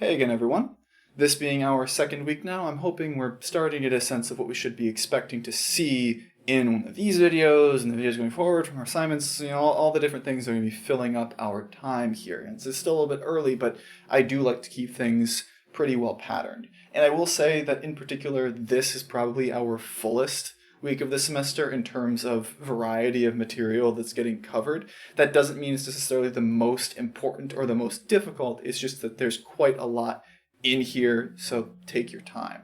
Hey again, everyone. This being our second week now, I'm hoping we're starting to get a sense of what we should be expecting to see in one of these videos and the videos going forward from our assignments, all the different things that are going to be filling up our time here. And it's still a little bit early, but I do like to keep things pretty well patterned. And I will say that in particular, this is probably our fullest week of the semester in terms of variety of material that's getting covered. That doesn't mean it's necessarily the most important or the most difficult. It's just that there's quite a lot in here, so take your time.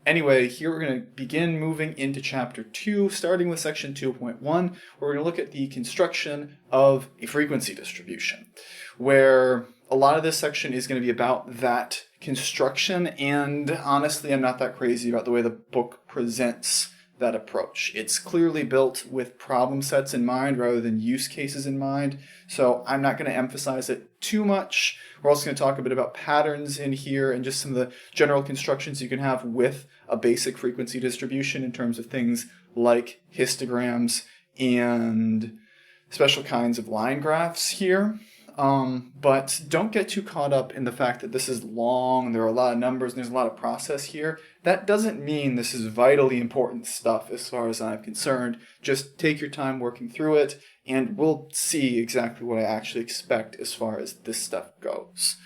Anyway, here we're going to begin moving into chapter 2, starting with section 2.1, where we're going to look at the construction of a frequency distribution, where a lot of this section is going to be about that construction, and honestly, I'm not that crazy about the way the book presents that approach. It's clearly built with problem sets in mind rather than use cases in mind, so I'm not going to emphasize it too much. We're also going to talk a bit about patterns in here and just some of the general constructions you can have with a basic frequency distribution in terms of things like histograms and special kinds of line graphs here. But don't get too caught up in the fact that this is long, there are a lot of numbers, and there's a lot of process here. That doesn't mean this is vitally important stuff as far as I'm concerned. Just take your time working through it, and we'll see exactly what I actually expect as far as this stuff goes.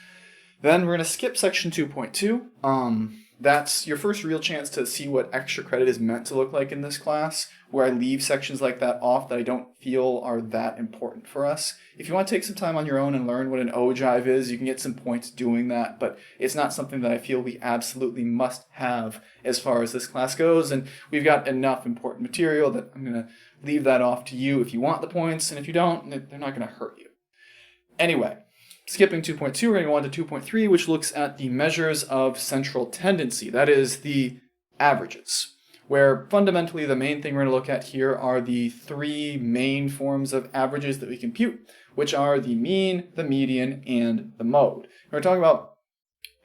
Then we're going to skip section 2.2. That's your first real chance to see what extra credit is meant to look like in this class, where I leave sections like that off that I don't feel are that important for us. If you want to take some time on your own and learn what an ogive is, you can get some points doing that, but it's not something that I feel we absolutely must have as far as this class goes, and we've got enough important material that I'm going to leave that off to you if you want the points, and if you don't, they're not going to hurt you. Anyway, skipping 2.2, we're going to go on to 2.3, which looks at the measures of central tendency. That is the averages, where fundamentally the main thing we're going to look at here are the three main forms of averages that we compute, which are the mean, the median, and the mode. We're talking about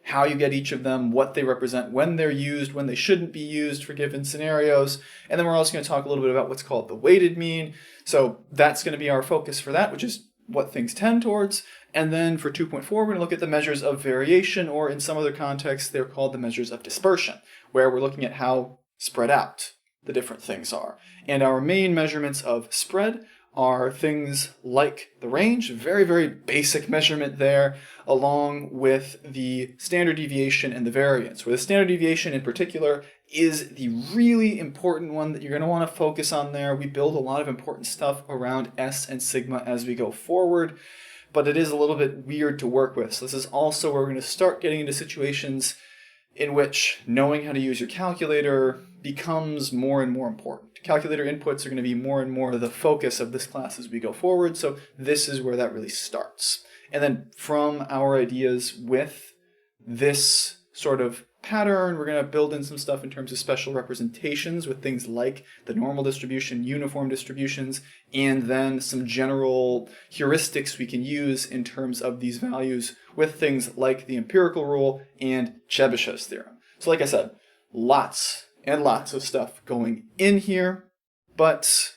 how you get each of them, what they represent, when they're used, when they shouldn't be used for given scenarios, and then we're also going to talk a little bit about what's called the weighted mean. So that's going to be our focus for that, which is what things tend towards. And then for 2.4, we're going to look at the measures of variation, or in some other contexts, they're called the measures of dispersion, where we're looking at how spread out the different things are. And our main measurements of spread are things like the range, very, very basic measurement there, along with the standard deviation and the variance, where the standard deviation in particular is the really important one that you're going to want to focus on there. We build a lot of important stuff around S and sigma as we go forward, but it is a little bit weird to work with. So this is also where we're going to start getting into situations in which knowing how to use your calculator becomes more and more important. Calculator inputs are going to be more and more the focus of this class as we go forward, so this is where that really starts. And then from our ideas with this sort of pattern, we're going to build in some stuff in terms of special representations with things like the normal distribution, uniform distributions, and then some general heuristics we can use in terms of these values with things like the empirical rule and Chebyshev's theorem. So like I said, lots and lots of stuff going in here, but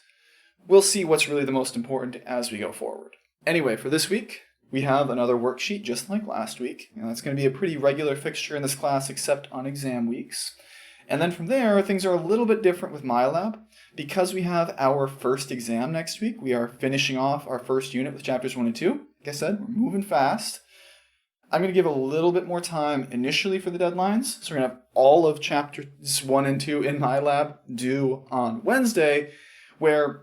we'll see what's really the most important as we go forward. Anyway, for this week, we have another worksheet just like last week. That's going to be a pretty regular fixture in this class except on exam weeks. And then from there, things are a little bit different with MyLab. Because we have our first exam next week, we are finishing off our first unit with chapters 1 and 2. Like I said, we're moving fast. I'm going to give a little bit more time initially for the deadlines. So we're going to have all of chapters 1 and 2 in MyLab due on Wednesday, where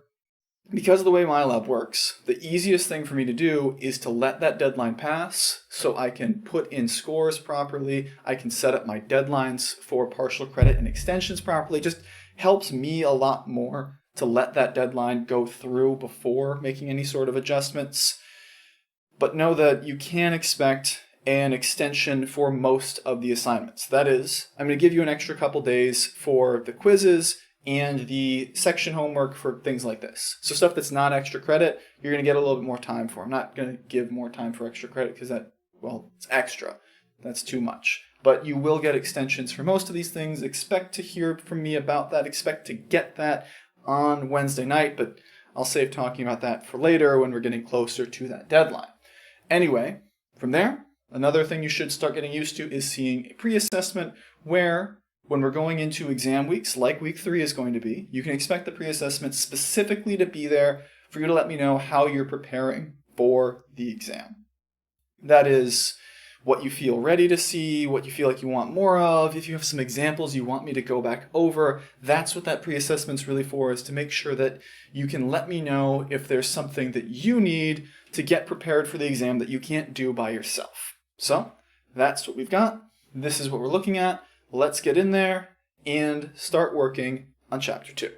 because of the way MyLab works, the easiest thing for me to do is to let that deadline pass so I can put in scores properly. I can set up my deadlines for partial credit and extensions properly. It just helps me a lot more to let that deadline go through before making any sort of adjustments. But know that you can expect an extension for most of the assignments. That is, I'm going to give you an extra couple days for the quizzes and the section homework for things like this. So stuff that's not extra credit, you're going to get a little bit more time for. I'm not going to give more time for extra credit because it's extra. That's too much. But you will get extensions for most of these things. Expect to hear from me about that. Expect to get that on Wednesday night, but I'll save talking about that for later when we're getting closer to that deadline. Anyway, from there, Another thing you should start getting used to is seeing a pre-assessment where, when we're going into exam weeks, like week 3 is going to be, you can expect the pre-assessment specifically to be there for you to let me know how you're preparing for the exam. That is what you feel ready to see, what you feel like you want more of. If you have some examples you want me to go back over, that's what that pre-assessment's really for, is to make sure that you can let me know if there's something that you need to get prepared for the exam that you can't do by yourself. So that's what we've got. This is what we're looking at. Let's get in there and start working on Chapter 2.